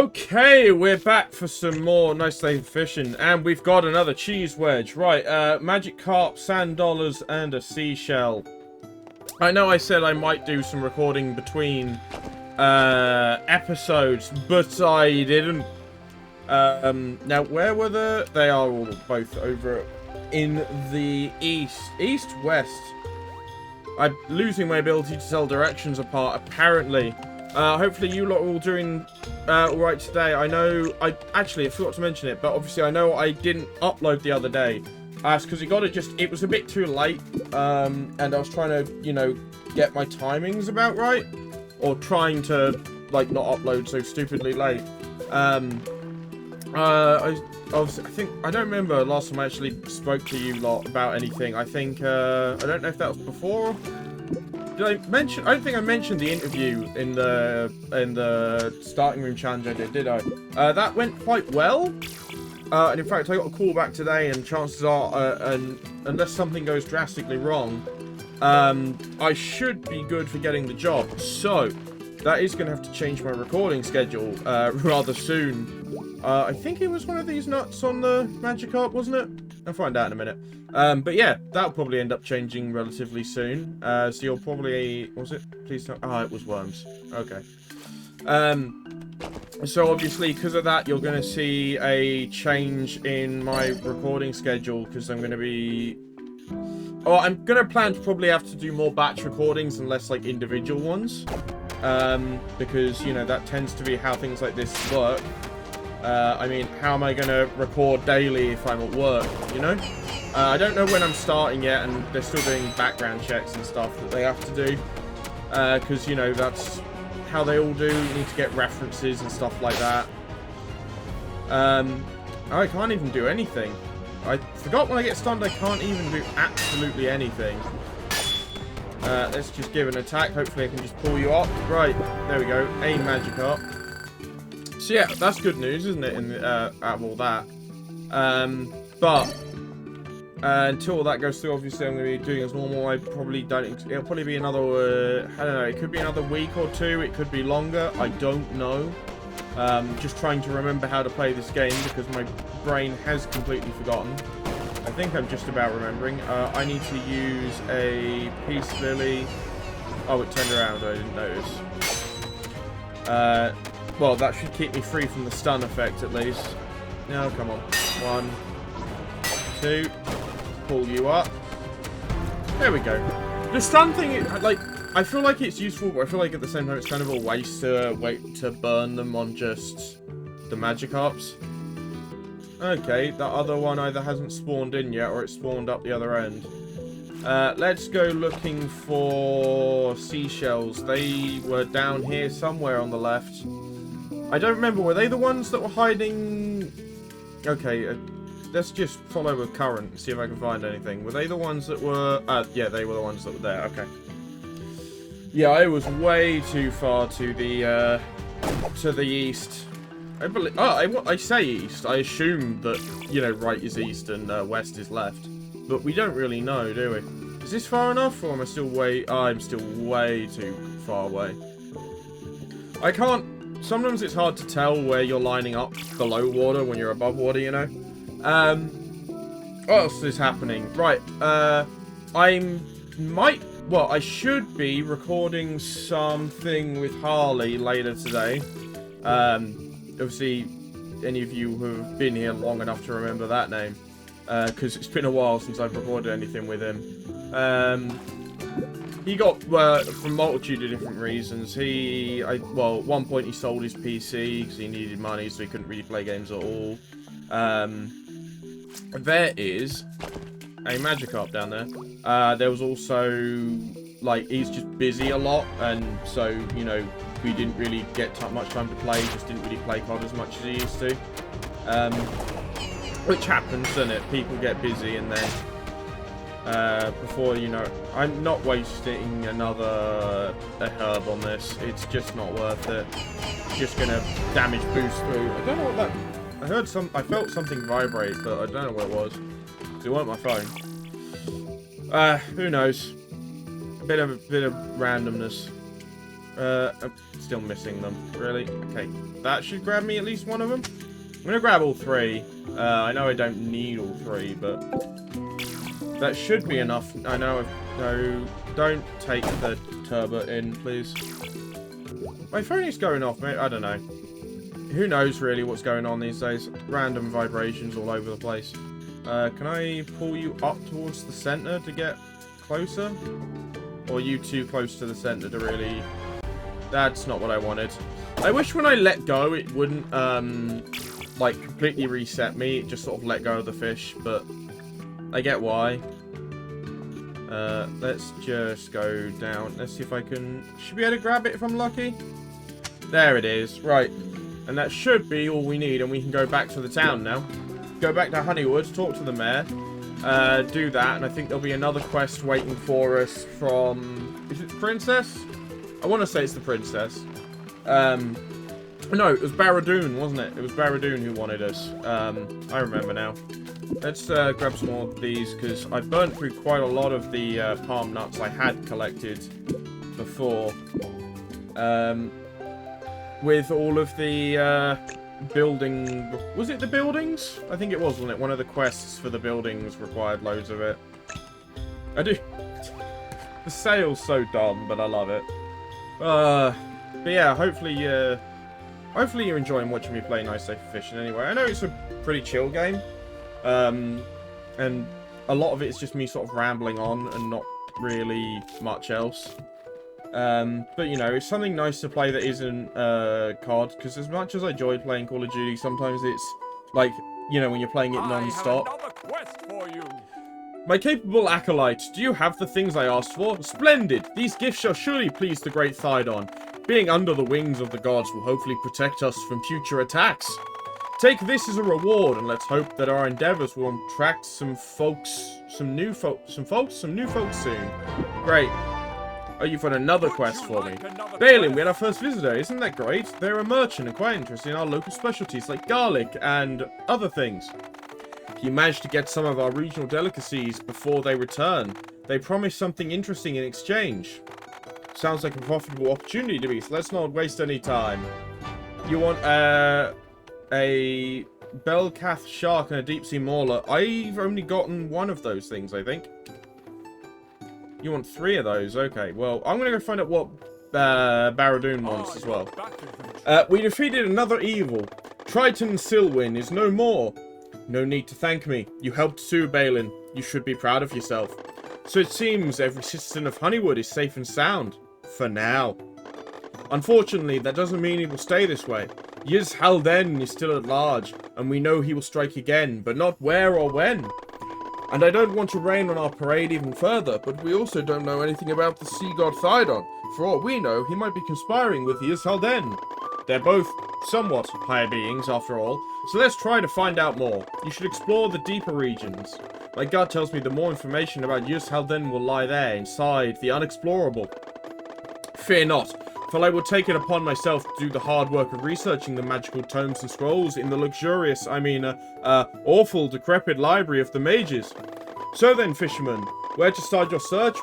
Okay, we're back for some more nice day fishing, and we've got another cheese wedge. Right, magic carp, sand dollars, and a seashell. I know I said I might do some recording between episodes, but I didn't. Now, where were they are all both over in the east-west. I'm losing my ability to tell directions apart, apparently. Hopefully you lot are all doing alright today. I know, I forgot to mention it, but obviously I know I didn't upload the other day. It's because it was a bit too late, and I was trying to, you know, get my timings about right. Or trying to, like, not upload so stupidly late. I don't remember last time I actually spoke to you lot about anything. I think, I don't know if that was before. Did I mention? I don't think I mentioned the interview in the starting room challenge I did I? That went quite well. And in fact, I got a call back today, and chances are, unless something goes drastically wrong, I should be good for getting the job. So that is going to have to change my recording schedule rather soon. I think it was one of these nuts on the Magikarp, wasn't it? I'll find out in a minute. But yeah, that'll probably end up changing relatively soon. So you'll probably... Was it? Please don't... Oh, it was worms. Okay. So obviously, because of that, you're going to see a change in my recording schedule, because I'm going to be... Oh, I'm going to plan to probably have to do more batch recordings and less, like, individual ones. Because, you know, that tends to be how things like this work. I mean, how am I going to record daily if I'm at work, you know? I don't know when I'm starting yet, and they're still doing background checks and stuff that they have to do. Because, you know, that's how they all do. You need to get references and stuff like that. I can't even do anything. I forgot when I get stunned, I can't even do absolutely anything. Let's just give an attack. Hopefully I can just pull you up. Right, there we go. Aim Magikarp. So yeah, that's good news, isn't it, out of all that. But until all that goes through, obviously I'm going to be doing as normal. I probably don't... It'll probably be another... I don't know, it could be another week or two. It could be longer. I don't know. Just trying to remember how to play this game because my brain has completely forgotten. I think I'm just about remembering. I need to use a Peace Lily. Oh, it turned around. I didn't notice. Well, that should keep me free from the stun effect, at least. No, come on. 1, 2. Pull you up. There we go. The stun thing, like, I feel like it's useful, but I feel like at the same time it's kind of a waste to wait to burn them on just the Magikarps. Okay, that other one either hasn't spawned in yet, or it's spawned up the other end. Let's go looking for seashells. They were down here somewhere on the left. I don't remember. Were they the ones that were hiding? Okay, let's just follow a current and see if I can find anything. Were they the ones that were... yeah, they were the ones that were there. Okay. Yeah, I was way too far to the east. I believe... Oh, I say east. I assume that, you know, right is east and west is left. But we don't really know, do we? Is this far enough, or am I still way... Oh, I'm still way too far away. I can't... Sometimes it's hard to tell where you're lining up below water when you're above water, you know? What else is happening? Right, I should be recording something with Harley later today. Obviously, any of you who have been here long enough to remember that name. Because it's been a while since I've recorded anything with him. He got, for a multitude of different reasons. Well, at one point he sold his PC because he needed money, so he couldn't really play games at all. There is a Magikarp down there. There was also, like, he's just busy a lot, and so, you know, we didn't really get much time to play. He just didn't really play COD as much as he used to. Which happens, doesn't it? People get busy, and then before you know, I'm not wasting another herb on this. It's just not worth it. It's just gonna damage boost through. I don't know what that... I felt something vibrate, but I don't know what it was. It wasn't my phone. Who knows? Bit of randomness. I'm still missing them. Really? Okay. That should grab me at least one of them. I'm gonna grab all 3. I know I don't need all 3, but that should be enough. I know. No, don't take the turbo in, please. My phone is going off, mate. I don't know. Who knows really what's going on these days? Random vibrations all over the place. Can I pull you up towards the center to get closer? Or are you too close to the center to really... That's not what I wanted. I wish when I let go it wouldn't, like, completely reset me. It just sort of let go of the fish, but I get why. Let's just go down. Let's see if I can... Should be able to grab it if I'm lucky? There it is. Right. And that should be all we need, and we can go back to the town now. Go back to Honeywood, talk to the mayor, do that, and I think there'll be another quest waiting for us from... Is it the Princess? I want to say it's the Princess. No, it was Barradoon, wasn't it? It was Barradoon who wanted us. I remember now. Let's grab some more of these, because I burnt through quite a lot of the palm nuts I had collected before. With all of the building... Was it the buildings? I think it was, wasn't it? One of the quests for the buildings required loads of it. I do... The sail's so dumb, but I love it. But yeah, hopefully you're enjoying watching me play Nice Safe Fishing anyway. I know it's a pretty chill game. And a lot of it is just me sort of rambling on and not really much else. But you know, it's something nice to play that isn't COD, because as much as I enjoy playing Call of Duty, sometimes it's like, you know, when you're playing it non-stop. I have another quest for you. My capable acolyte, do you have the things I asked for? Splendid! These gifts shall surely please the great Thydon. Being under the wings of the gods will hopefully protect us from future attacks. Take this as a reward, and let's hope that our endeavors will attract some new folks soon. Great. Oh, you've got another quest for me. Balin, we had our first visitor. Isn't that great? They're a merchant and quite interested in our local specialties like garlic and other things. You managed to get some of our regional delicacies before they return. They promise something interesting in exchange. Sounds like a profitable opportunity to me, so let's not waste any time. You want a Belcath shark and a deep sea mauler. I've only gotten one of those things, I think. You want 3 of those? Okay, well, I'm going to go find out what Barradoon wants as well. We defeated another evil. Triton Silwyn is no more. No need to thank me. You helped too, Balin. You should be proud of yourself. So it seems every citizen of Honeywood is safe and sound. For now. Unfortunately, that doesn't mean it will stay this way. Yiz Halden is still at large, and we know he will strike again, but not where or when. And I don't want to rain on our parade even further, but we also don't know anything about the sea god Thydon. For all we know, he might be conspiring with Yiz Halden. They're both somewhat higher beings, after all, so let's try to find out more. You should explore the deeper regions. My gut tells me the more information about Yiz Halden will lie there, inside the unexplorable. Fear not, for I will take it upon myself to do the hard work of researching the magical tomes and scrolls in the luxurious, awful, decrepit library of the mages. So then, fisherman, where to start your search?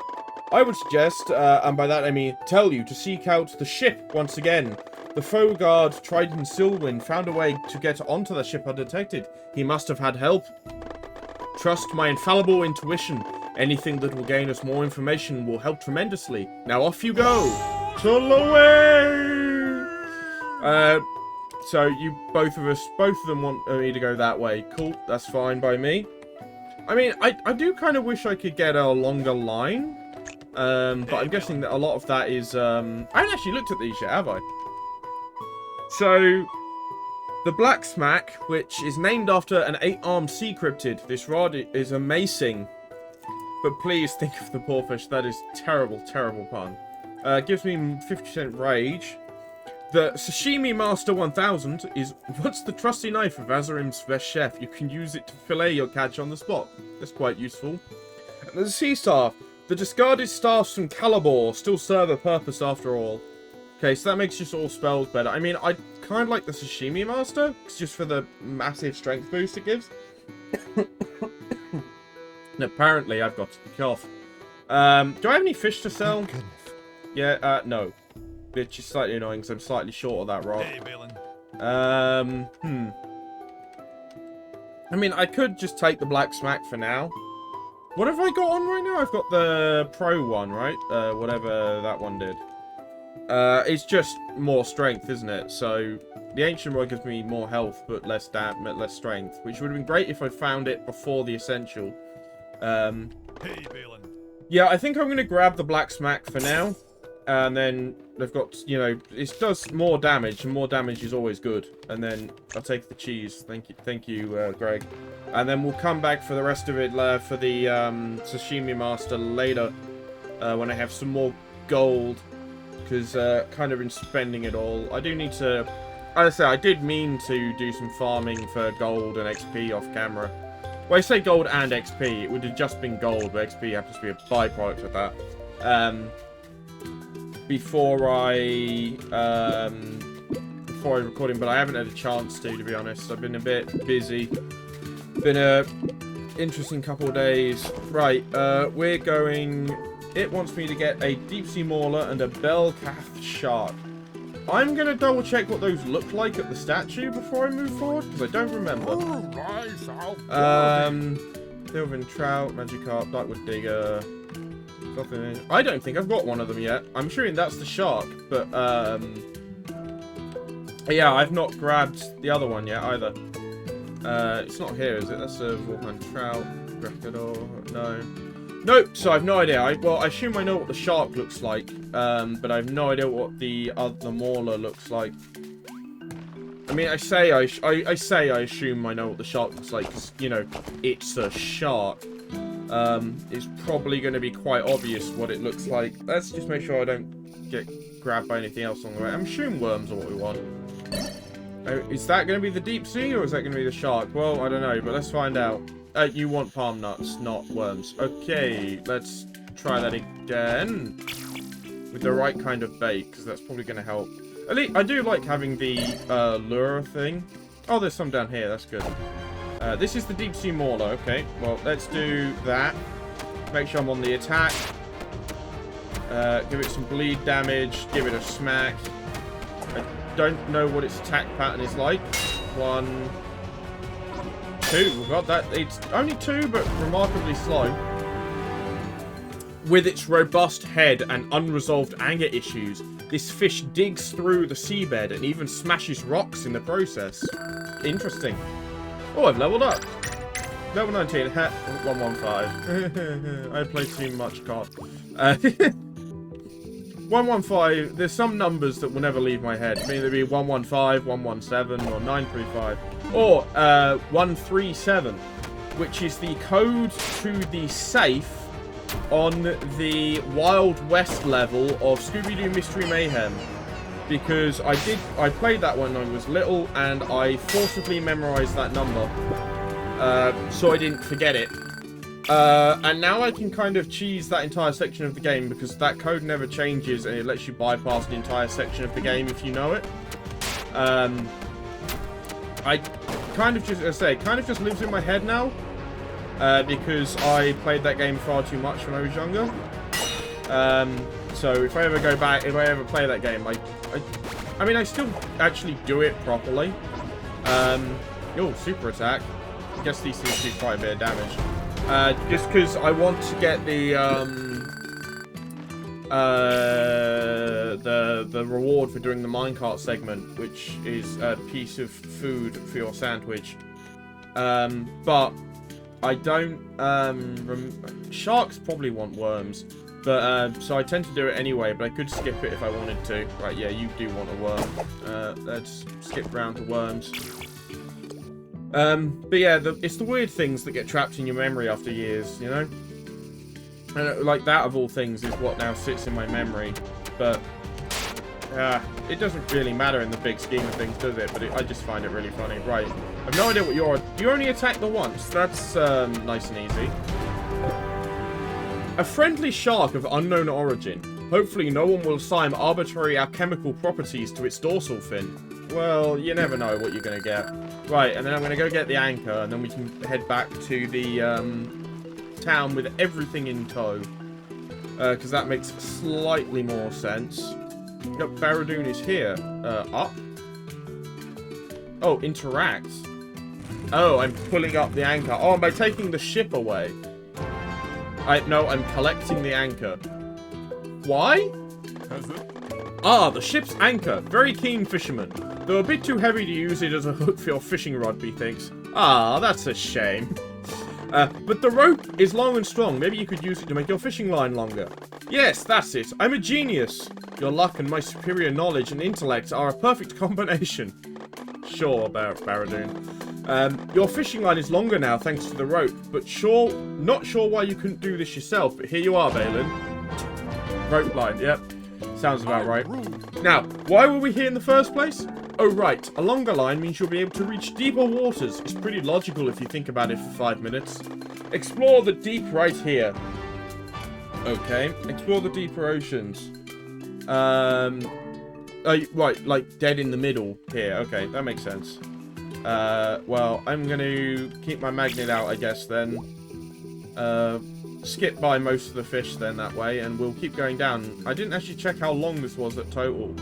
I would suggest, and by that I mean tell you, to seek out the ship once again. The foe guard Triton Silwyn found a way to get onto the ship undetected. He must have had help. Trust my infallible intuition. Anything that will gain us more information will help tremendously. Now off you go! Away! So you both of them want me to go that way. Cool, that's fine by me. I mean, I do kind of wish I could get a longer line. But I'm guessing that a lot of that is, I haven't actually looked at these yet, have I? So, the Black Smack, which is named after an 8-armed sea cryptid. This rod is amazing. But please think of the poor fish. That is terrible, terrible pun. Gives me 50% rage. The Sashimi Master 1000 is what's the trusty knife of Azarim's best chef. You can use it to fillet your catch on the spot. That's quite useful. And the Sea Staff. The discarded staffs from Calibor still serve a purpose after all. Okay, so that makes just all spells better. I mean, I kind of like the Sashimi Master, just for the massive strength boost it gives. And apparently, I've got the cough. Do I have any fish to sell? Yeah, no. which is slightly annoying because I'm slightly short of that rock. Hey, villain. I mean, I could just take the black smack for now. What have I got on right now? I've got the pro one, right? Whatever that one did. It's just more strength, isn't it? So the ancient rod gives me more health, but less strength, which would have been great if I found it before the essential. Hey, villain. Yeah, I think I'm going to grab the black smack for now. And then they've got, you know, it does more damage, and more damage is always good. And then I'll take the cheese. Thank you, Greg. And then we'll come back for the rest of it for the Sashimi Master later, when I have some more gold. Because kind of been spending it all. I do need to, as I say, I did mean to do some farming for gold and XP off camera. Well, I say gold and XP. It would have just been gold, but XP happens to be a byproduct of that. Before I recording, but I haven't had a chance to be honest. I've been a bit busy. Been a interesting couple of days. Right, we're going. It wants me to get a deep sea mauler and a bell-calf shark. I'm gonna double check what those look like at the statue before I move forward because I don't remember. Sylvan trout, Magikarp, Darkwood digger. Nothing. I don't think I've got one of them yet. I'm assuming that's the shark, but yeah, I've not grabbed the other one yet either. It's not here, is it? That's a Wolfman trout, Gracador. No. Nope. So I've no idea. Well, I assume I know what the shark looks like, but I have no idea what the mauler looks like. I mean, I assume I know what the shark looks like because, you know, it's a shark. It's probably going to be quite obvious what it looks like. Let's just make sure I don't get grabbed by anything else on the way. I'm assuming worms are what we want. Is that going to be the deep sea or is that going to be the shark? Well, I don't know, but let's find out. You want palm nuts, not worms. Okay, let's try that again. With the right kind of bait, because that's probably going to help. At least, I do like having the lure thing. Oh, there's some down here, that's good. This is the deep sea mauler. Okay, well, let's do that. Make sure I'm on the attack. Give it some bleed damage. Give it a smack. I don't know what its attack pattern is like. 1, 2. We've got that. It's only 2, but remarkably slow. With its robust head and unresolved anger issues, this fish digs through the seabed and even smashes rocks in the process. Interesting. Oh, I've leveled up. Level 19. 115. I play too much COD. 115. There's some numbers that will never leave my head. Maybe it'll be 115, 117, or 935. Or 137, which is the code to the safe on the Wild West level of Scooby-Doo Mystery Mayhem. Because I played that when I was little, and I forcibly memorized that number. So I didn't forget it. And now I can kind of cheese that entire section of the game, because that code never changes, and it lets you bypass the entire section of the game if you know it. I kind of just, as I say, kind of just lives in my head now. Because I played that game far too much when I was younger. So if I ever go back, if I ever play that game, I mean, I still actually do it properly. Oh, super attack. I guess these things do quite a bit of damage. Just because I want to get the reward for doing the minecart segment, which is a piece of food for your sandwich. But I don't, sharks probably want worms, but, so I tend to do it anyway, but I could skip it if I wanted to. Right, yeah, you do want a worm. Let's skip round to worms. But yeah, it's the weird things that get trapped in your memory after years, you know? And like that of all things is what now sits in my memory, but it doesn't really matter in the big scheme of things, does it? But I just find it really funny. Right, I've no idea what you only attack the once. That's nice and easy. A friendly shark of unknown origin. Hopefully no one will assign arbitrary alchemical properties to its dorsal fin. Well, you never know what you're going to get. Right, and then I'm going to go get the anchor, and then we can head back to the town with everything in tow. Because that makes slightly more sense. Nope, Baradoon is here. Up? Oh, interact. Oh, I'm pulling up the anchor. Oh, by taking the ship away. No, I'm collecting the anchor. Why? Ah, the ship's anchor. Very keen fisherman. Though a bit too heavy to use it as a hook for your fishing rod, methinks. Ah, that's a shame. But the rope is long and strong. Maybe you could use it to make your fishing line longer. Yes, that's it. I'm a genius. Your luck and my superior knowledge and intellect are a perfect combination. Sure, Baradoon. Your fishing line is longer now thanks to the rope, but not sure why you couldn't do this yourself, but here you are, Balin. Rope line, yep. Sounds about right. Now, why were we here in the first place? Oh, right. A longer line means you'll be able to reach deeper waters. It's pretty logical if you think about it for 5 minutes. Explore the deep right here. Okay. Explore the deeper oceans. Right, like dead in the middle here. Okay, that makes sense. Well, I'm going to keep my magnet out, I guess, then. Skip by most of the fish then that way, and we'll keep going down. I didn't actually check how long this was at total.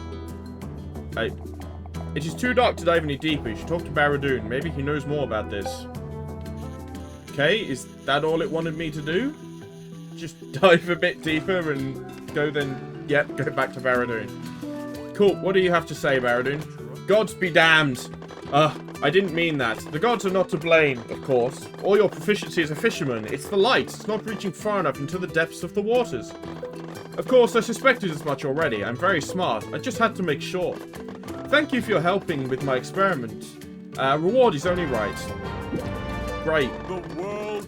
It is too dark to dive any deeper. You should talk to Baradoon. Maybe he knows more about this. Okay, is that all it wanted me to do? Just dive a bit deeper and go then... Yep, go back to Baradoon. Cool, what do you have to say, Baradoon? Gods be damned. I didn't mean that. The gods are not to blame, of course. All your proficiency as a fisherman. It's the light. It's not reaching far enough into the depths of the waters. Of course, I suspected as much already. I'm very smart. I just had to make sure. Thank you for helping with my experiment. Reward is only right. Great.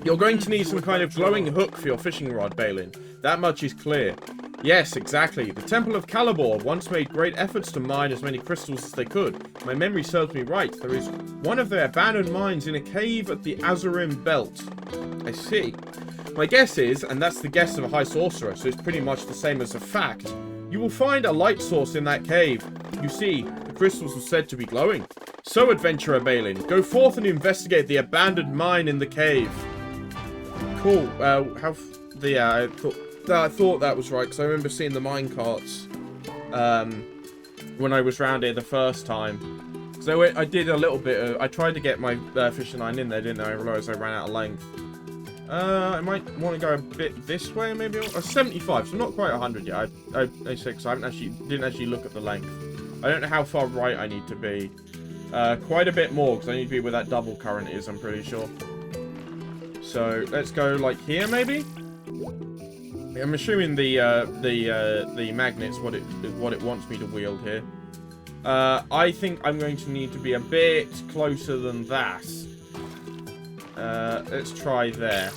You're going to need some kind of glowing hook for your fishing rod, Balin. That much is clear. Yes, exactly. The Temple of Calibor once made great efforts to mine as many crystals as they could. My memory serves me right. There is one of their abandoned mines in a cave at the Azurim Belt. I see. My guess is, and that's the guess of a high sorcerer, so it's pretty much the same as a fact, you will find a light source in that cave. You see, the crystals were said to be glowing. So, adventurer Balin, go forth and investigate the abandoned mine in the cave. Cool. I thought that was right, because I remember seeing the mine carts when I was round here the first time. So I did a little bit of... I tried to get my fishing line in there, didn't I? I realised I ran out of length. I might want to go a bit this way, maybe. 75, so not quite 100 yet. I say, because I didn't actually look at the length. I don't know how far right I need to be. Quite a bit more, because I need to be where that double current is, I'm pretty sure. So, let's go, like, here, maybe? I'm assuming the magnet's what it wants me to wield here. I think I'm going to need to be a bit closer than that. Let's try there.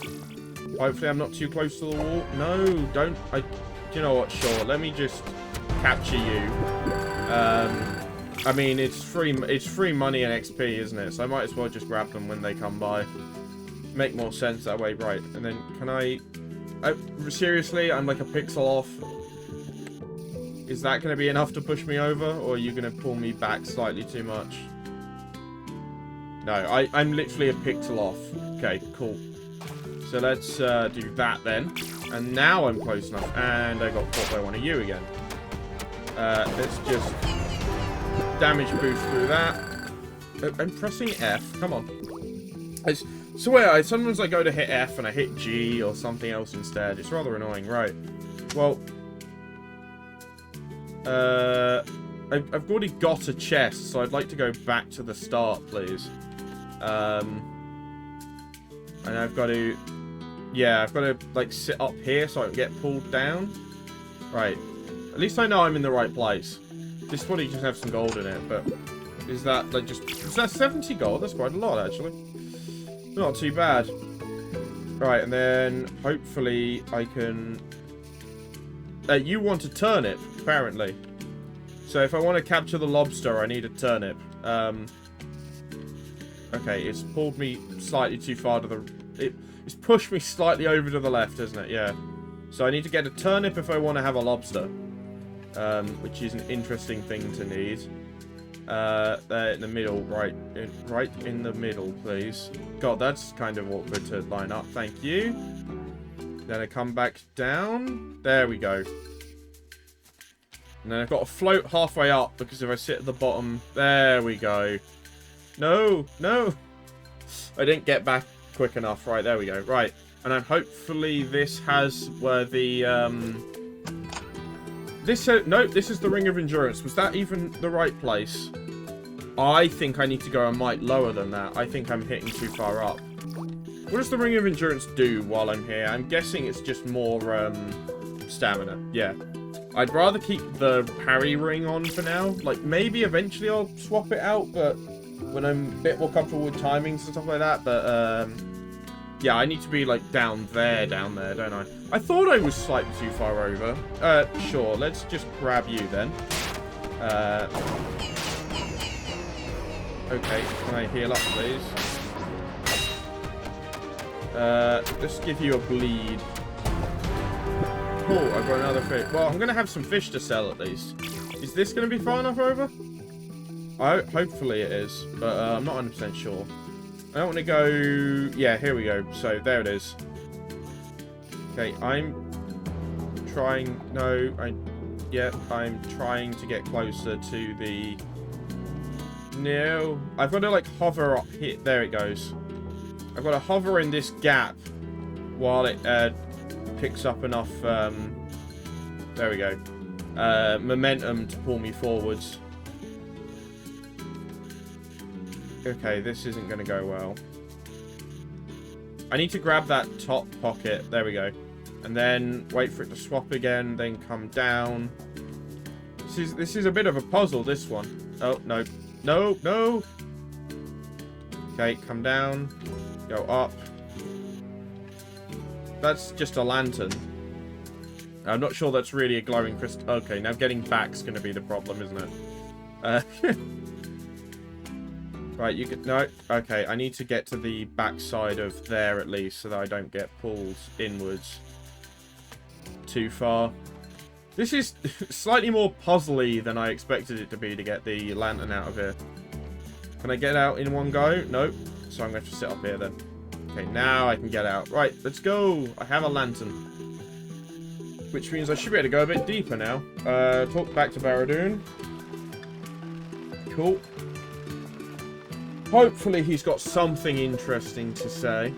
Hopefully I'm not too close to the wall. No, don't. Do you know what? Sure, let me just capture you. I mean, it's free money and XP, isn't it? So I might as well just grab them when they come by. Make more sense that way, right? And then can I seriously, I'm like a pixel off. Is that going to be enough to push me over, or are you going to pull me back slightly too much? No, I'm literally a pixel off. Okay, cool. So let's do that then. And now I'm close enough. And I got caught by one of you again. Let's just damage boost through that. I'm pressing F. Come on. I swear, sometimes I go to hit F and I hit G or something else instead. It's rather annoying. Right. Well, I've already got a chest, so I'd like to go back to the start, please. And I've got to... Yeah, I've got to, like, sit up here so I can get pulled down. Right. At least I know I'm in the right place. This probably just have some gold in it, but... Is that, like, just... Is that 70 gold? That's quite a lot, actually. Not too bad. Right, and then, hopefully, I can... you want a turnip, apparently. So if I want to capture the lobster, I need a turnip. Okay, it's pulled me slightly too far to the... It's pushed me slightly over to the left, isn't it? Yeah. So I need to get a turnip if I want to have a lobster. Which is an interesting thing to need. There in the middle, right in the middle, please. God, that's kind of awkward to line up. Thank you. Then I come back down. There we go. And then I've got to float halfway up, because if I sit at the bottom... There we go. No, no. I didn't get back quick enough. Right, there we go. Right. And then hopefully this has where the... No, this is the Ring of Endurance. Was that even the right place? I think I need to go a mite lower than that. I think I'm hitting too far up. What does the Ring of Endurance do while I'm here? I'm guessing it's just more stamina. Yeah. I'd rather keep the parry ring on for now. Like, maybe eventually I'll swap it out, but when I'm a bit more comfortable with timings and stuff like that. But, yeah, I need to be, like, down there, don't I? I thought I was slightly too far over. Sure, let's just grab you then. Okay, can I heal up, please? Let's give you a bleed. Oh, I've got another fish. Well, I'm going to have some fish to sell at least. Is this going to be far enough over? Hopefully it is, but I'm not 100% sure. I don't want to go... Yeah, here we go. So, there it is. Okay, I'm trying... No, yeah, I'm trying to get closer to the... No. I've got to, like, hover up here. There it goes. I've got to hover in this gap while it picks up enough, there we go, momentum to pull me forwards. Okay, this isn't going to go well. I need to grab that top pocket. There we go. And then wait for it to swap again, then come down. This is a bit of a puzzle, this one. Oh, no. No, no! Okay, come down. Go up. That's just a lantern. I'm not sure that's really a glowing crystal. Okay, now getting back's going to be the problem, isn't it? Right, you could... No. Okay, I need to get to the back side of there at least, so that I don't get pulled inwards too far. This is slightly more puzzly than I expected it to be to get the lantern out of here. Can I get out in one go? Nope. So I'm going to sit up here then. Okay, now I can get out. Right, let's go. I have a lantern. Which means I should be able to go a bit deeper now. Talk back to Baradoon. Cool. Hopefully he's got something interesting to say.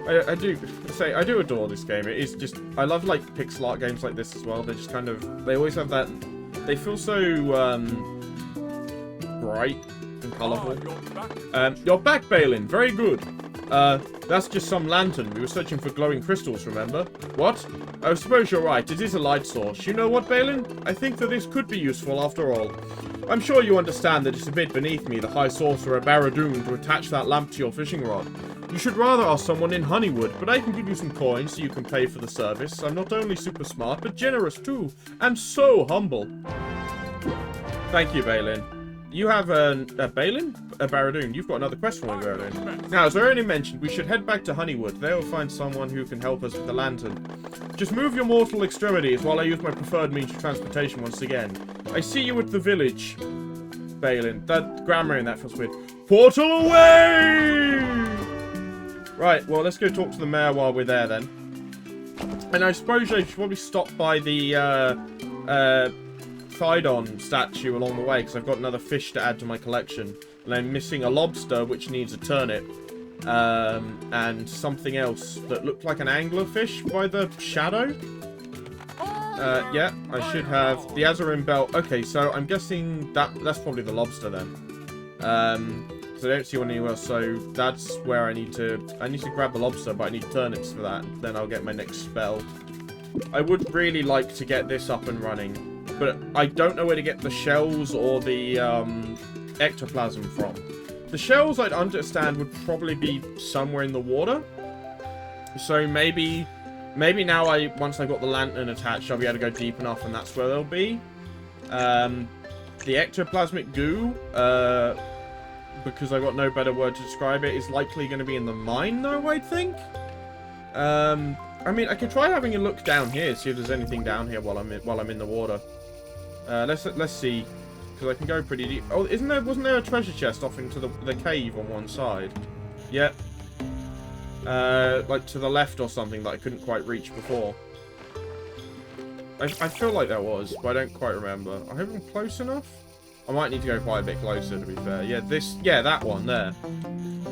I do adore this game. It is just... I love, like, pixel art games like this as well. They're just kind of... They always have that... They feel so, bright and colourful. You're back, Balin. Very good. That's just some lantern. We were searching for glowing crystals, remember? What? I suppose you're right. It is a light source. You know what, Balin? I think that this could be useful after all. I'm sure you understand that it's a bit beneath me, the High Sorcerer Baradoon, to attach that lamp to your fishing rod. You should rather ask someone in Honeywood, but I can give you some coins so you can pay for the service. I'm not only super smart, but generous too. And so humble. Thank you, Balin. You have a Balin? A Baradoon. You've got another quest for me, Baradoon. Now, as I already mentioned, we should head back to Honeywood. There we'll find someone who can help us with the lantern. Just move your mortal extremities while I use my preferred means of transportation once again. I see you at the village, Balin. That grammar in that feels weird. Portal away! Right, well, let's go talk to the mayor while we're there, then. And I suppose I should probably stop by the, Thydon statue along the way, because I've got another fish to add to my collection. And I'm missing a lobster, which needs a turnip. And something else that looked like an anglerfish by the shadow. Yeah, I should have the Azarin belt. Okay, so I'm guessing that's probably the lobster then. So I don't see one anywhere else, so that's where I need to grab the lobster, but I need turnips for that. Then I'll get my next spell. I would really like to get this up and running. But I don't know where to get the shells or the ectoplasm from. The shells, I'd understand, would probably be somewhere in the water. So maybe now once I've got the lantern attached, I'll be able to go deep enough and that's where they'll be. The ectoplasmic goo, because I've got no better word to describe it, is likely going to be in the mine, though, I think. I mean, I could try having a look down here, see if there's anything down here while I'm in the water. Let's see, because I can go pretty deep. Oh, wasn't there a treasure chest off into the cave on one side? Yep. Like to the left or something that I couldn't quite reach before. I feel like there was, but I don't quite remember. I hope I'm close enough. I might need to go quite a bit closer, to be fair. Yeah, that one there.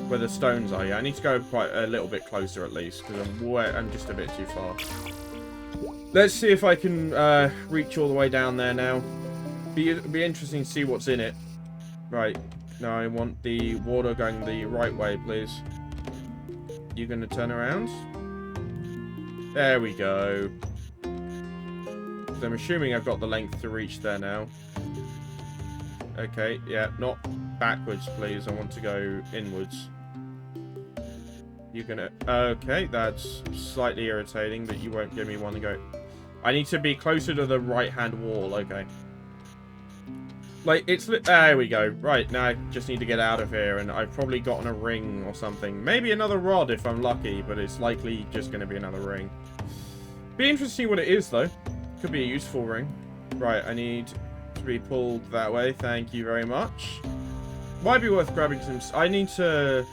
Where the stones are, yeah. I need to go quite a little bit closer, at least, because I'm just a bit too far. Let's see if I can reach all the way down there now. Be interesting to see what's in it. Right. Now I want the water going the right way, please. You gonna turn around? There we go. So I'm assuming I've got the length to reach there now. Okay, yeah, not backwards, please. I want to go inwards. You're gonna... Okay, that's slightly irritating, but you won't give me one to go... I need to be closer to the right-hand wall, okay. Like, it's... There we go. Right, now I just need to get out of here, and I've probably gotten a ring or something. Maybe another rod if I'm lucky, but it's likely just going to be another ring. Be interesting what it is, though. Could be a useful ring. Right, I need to be pulled that way. Thank you very much. Might be worth grabbing some... I need to...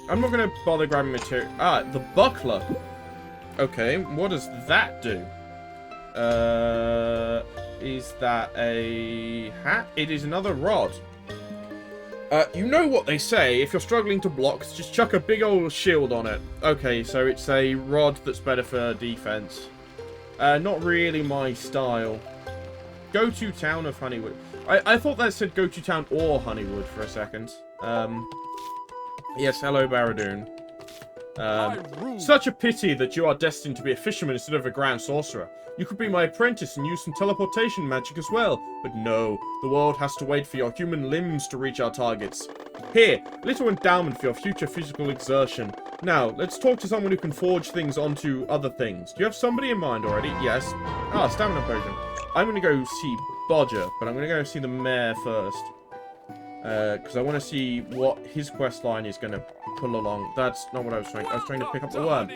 I'm not going to bother grabbing material. Ah, the buckler. Okay, what does that do? Is that a hat? It is another rod. You know what they say, if you're struggling to block, just chuck a big old shield on it. Okay, so it's a rod that's better for defense. Not really my style. Go to town of Honeywood. I thought that said go to town or Honeywood for a second. Yes, hello, Baradoon. Such a pity that you are destined to be a fisherman instead of a grand sorcerer. You could be my apprentice and use some teleportation magic as well. But no, the world has to wait for your human limbs to reach our targets. Here, little endowment for your future physical exertion. Now, let's talk to someone who can forge things onto other things. Do you have somebody in mind already? Yes. Ah, stamina potion. I'm going to go see Bodger, but I'm going to go see the mayor first. Because I want to see what his quest line is going to pull along. That's not what I was trying. I was trying to pick up the worm.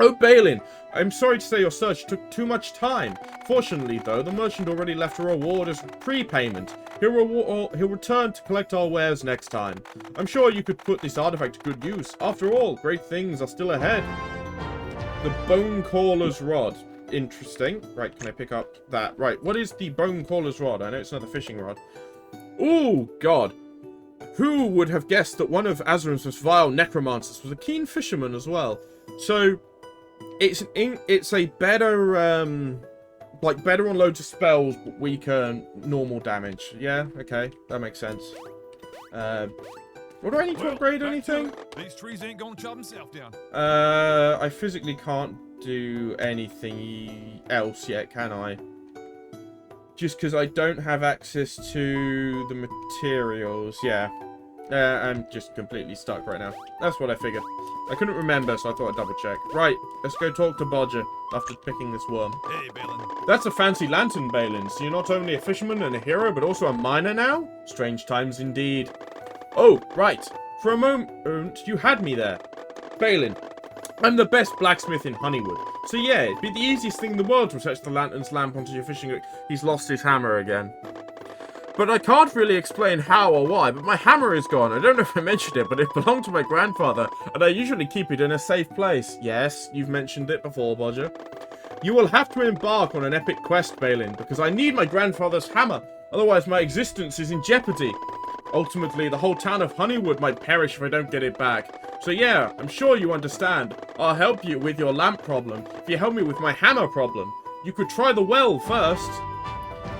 Oh, Balin! I'm sorry to say your search took too much time. Fortunately, though, the merchant already left a reward as prepayment. He'll return to collect our wares next time. I'm sure you could put this artifact to good use. After all, great things are still ahead. The Bone Caller's Rod. Interesting. Right, can I pick up that? Right, what is the Bone Caller's Rod? I know it's not a fishing rod. Oh, God. Who would have guessed that one of Azram's most vile necromancers was a keen fisherman as well? So, it's a better, like, better on loads of spells, but weaker normal damage. Yeah, okay, that makes sense. What do I need to upgrade anything? These trees ain't gonna chop himself down. I physically can't do anything else yet, can I? Just because I don't have access to the materials. Yeah. I'm just completely stuck right now. That's what I figured. I couldn't remember, so I thought I'd double check. Right, let's go talk to Bodger after picking this worm. Hey, Balin. That's a fancy lantern, Balin. So you're not only a fisherman and a hero, but also a miner now? Strange times indeed. Oh, right. For a moment, you had me there. Balin, I'm the best blacksmith in Honeywood. So yeah, it'd be the easiest thing in the world to attach the lantern's lamp onto your fishing hook. He's lost his hammer again. But I can't really explain how or why, but my hammer is gone. I don't know if I mentioned it, but it belonged to my grandfather, and I usually keep it in a safe place. Yes, you've mentioned it before, Bodger. You will have to embark on an epic quest, Balin, because I need my grandfather's hammer. Otherwise, my existence is in jeopardy. Ultimately, the whole town of Honeywood might perish if I don't get it back. So yeah, I'm sure you understand. I'll help you with your lamp problem if you help me with my hammer problem. You could try the well first.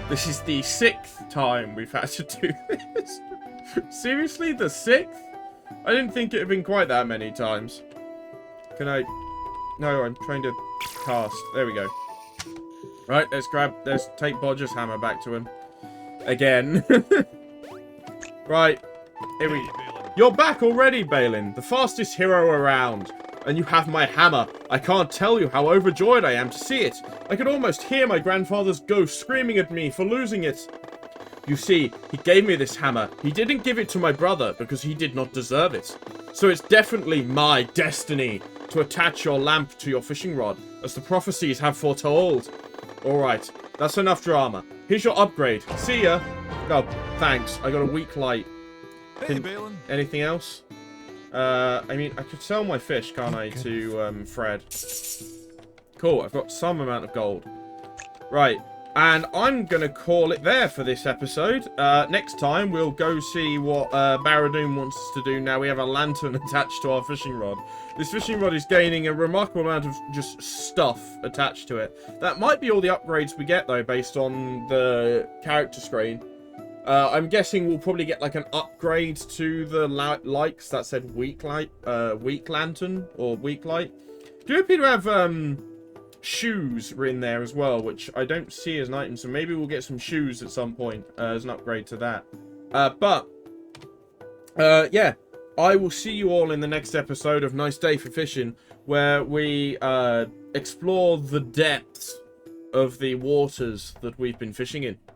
This is the 6th time we've had to do this. Seriously, the 6th? I didn't think it had been quite that many times. Can I... No, I'm trying to cast. There we go. Right, let's take Bodger's hammer back to him. Again. Right, here we... You're back already, Balin. The fastest hero around. And you have my hammer. I can't tell you how overjoyed I am to see it. I could almost hear my grandfather's ghost screaming at me for losing it. You see, he gave me this hammer. He didn't give it to my brother because he did not deserve it. So it's definitely my destiny to attach your lamp to your fishing rod, as the prophecies have foretold. Alright, that's enough drama. Here's your upgrade. See ya. Oh, thanks. I got a weak light. Hey, Balin. Anything else? I mean, I could sell my fish, can't I, to Fred. Cool, I've got some amount of gold. Right. And I'm going to call it there for this episode. Next time, we'll go see what Barradoon wants us to do now we have a lantern attached to our fishing rod. This fishing rod is gaining a remarkable amount of just stuff attached to it. That might be all the upgrades we get, though, based on the character screen. I'm guessing we'll probably get, like, an upgrade to the lights that said weak lantern, or weak light. Do appear to have, shoes were in there as well, which I don't see as an item, so maybe we'll get some shoes at some point as an upgrade to that. Yeah, I will see you all in the next episode of Nice Day for Fishing, where we explore the depths of the waters that we've been fishing in.